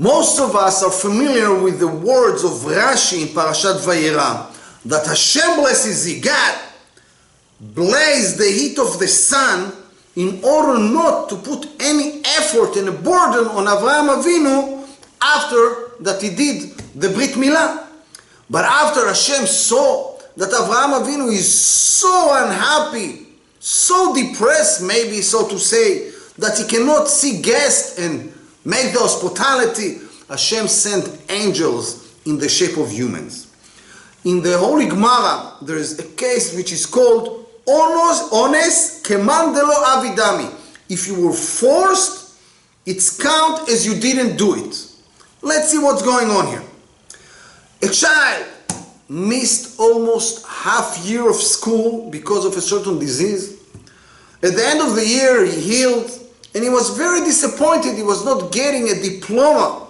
Most of us are familiar with the words of Rashi in Parashat Vayera, that Hashem blesses thee, God blazed the heat of the sun in order not to put any effort and a burden on Avraham Avinu after that he did the Brit Milah. But after Hashem saw that Avraham Avinu is so unhappy, so depressed maybe so to say, that he cannot see guests and make the hospitality, Hashem sent angels in the shape of humans. In the Holy Gemara, there is a case which is called Ones Keman Delo Avidami. If you were forced, it's count as you didn't do it. Let's see what's going on here. A child missed almost half year of school because of a certain disease. At the end of the year, he healed, and he was very disappointed he was not getting a diploma.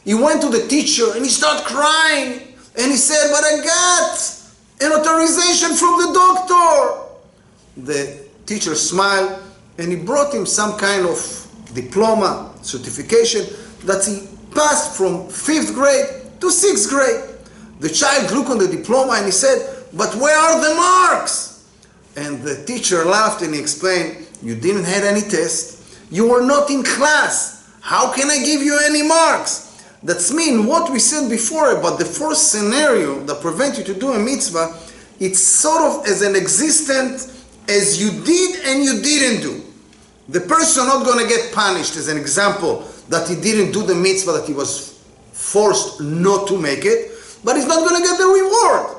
He went to the teacher and he started crying, and he said, "But I got an authorization from the doctor." The teacher smiled, and he brought him some kind of diploma, certification, that he passed from 5th grade to 6th grade. The child looked on the diploma and he said, "But where are the marks?" And the teacher laughed and he explained, "You didn't have any test. You were not in class. How can I give you any marks?" That's mean what we said before about the first scenario that prevents you to do a mitzvah, it's sort of as an existent as you did and you didn't do. The person not going to get punished, as an example, that he didn't do the mitzvah, that he was forced not to make it, but he's not going to get the reward.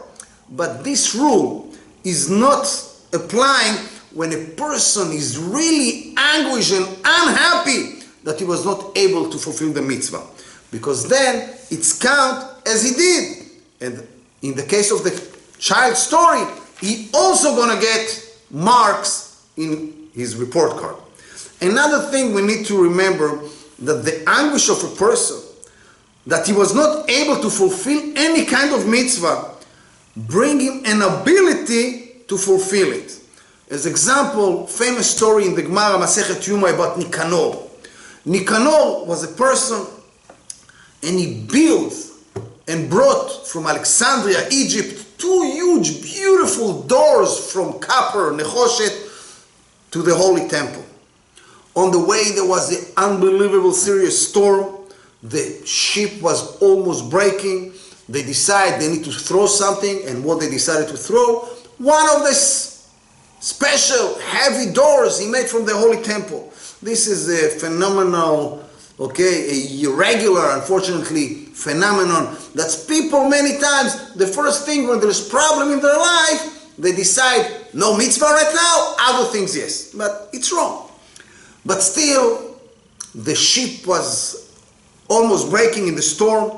But this rule is not applying when a person is really anguished and unhappy that he was not able to fulfill the mitzvah, because then it's count as he did. And in the case of the child's story, he also going to get marks in his report card. Another thing we need to remember, that the anguish of a person that he was not able to fulfill any kind of mitzvah bring him an ability to fulfill it. As example, famous story in the Gemara Masechet Yuma about Nicanor. Nicanor was a person, and he built and brought from Alexandria, Egypt, 2 huge, beautiful doors from copper, nechoshet, to the Holy Temple. On the way there was an unbelievable serious storm. The ship was almost breaking. They decided they need to throw something, and what they decided to throw, one of the special heavy doors he made from the Holy Temple. This is a phenomenal, a irregular, unfortunately, phenomenon. That's people many times, the first thing when there's problem in their life, they decide, no mitzvah right now, other things yes. But it's wrong. But still, the ship was almost breaking in the storm.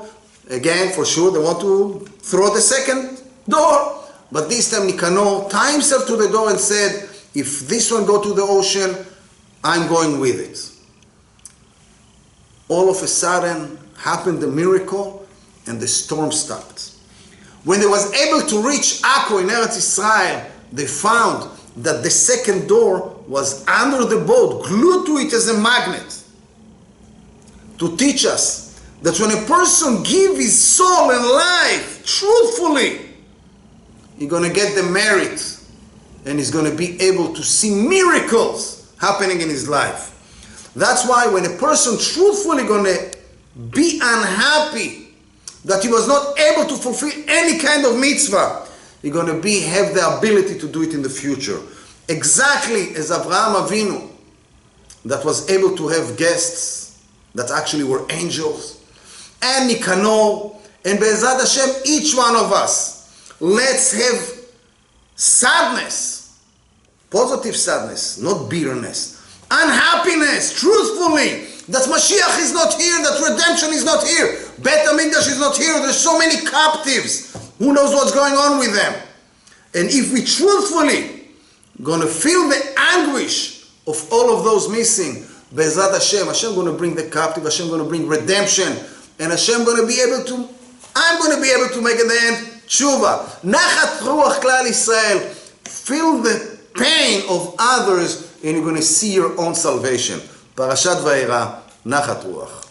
Again, for sure, they want to throw the second door. But this time Nicanor tied himself to the door and said, if this one go to the ocean, I'm going with it. All of a sudden happened a miracle, and the storm stopped. When they was able to reach Akko in Eretz Israel, they found that the second door was under the boat, glued to it as a magnet, to teach us that when a person gives his soul and life truthfully, he's going to get the merit, and he's going to be able to see miracles happening in his life. That's why when a person truthfully going to be unhappy that he was not able to fulfill any kind of mitzvah, he's going to have the ability to do it in the future. Exactly as Avraham Avinu, that was able to have guests that actually were angels, and Nicanor, and Be'ezrat Hashem, each one of us, let's have sadness, positive sadness, not bitterness, unhappiness, truthfully, that Mashiach is not here, that redemption is not here, Bet HaMikdash is not here, there's so many captives, who knows what's going on with them. And if we truthfully going to feel the anguish of all of those missing, Be'ezrat Hashem, Hashem going to bring the captive, Hashem going to bring redemption, and Hashem going to be able to, I'm going to be able to make at the end tshuva. Nachat ruach klal Yisrael. Feel the pain of others, and you're going to see your own salvation. Parashat Vayera, Nachat ruach.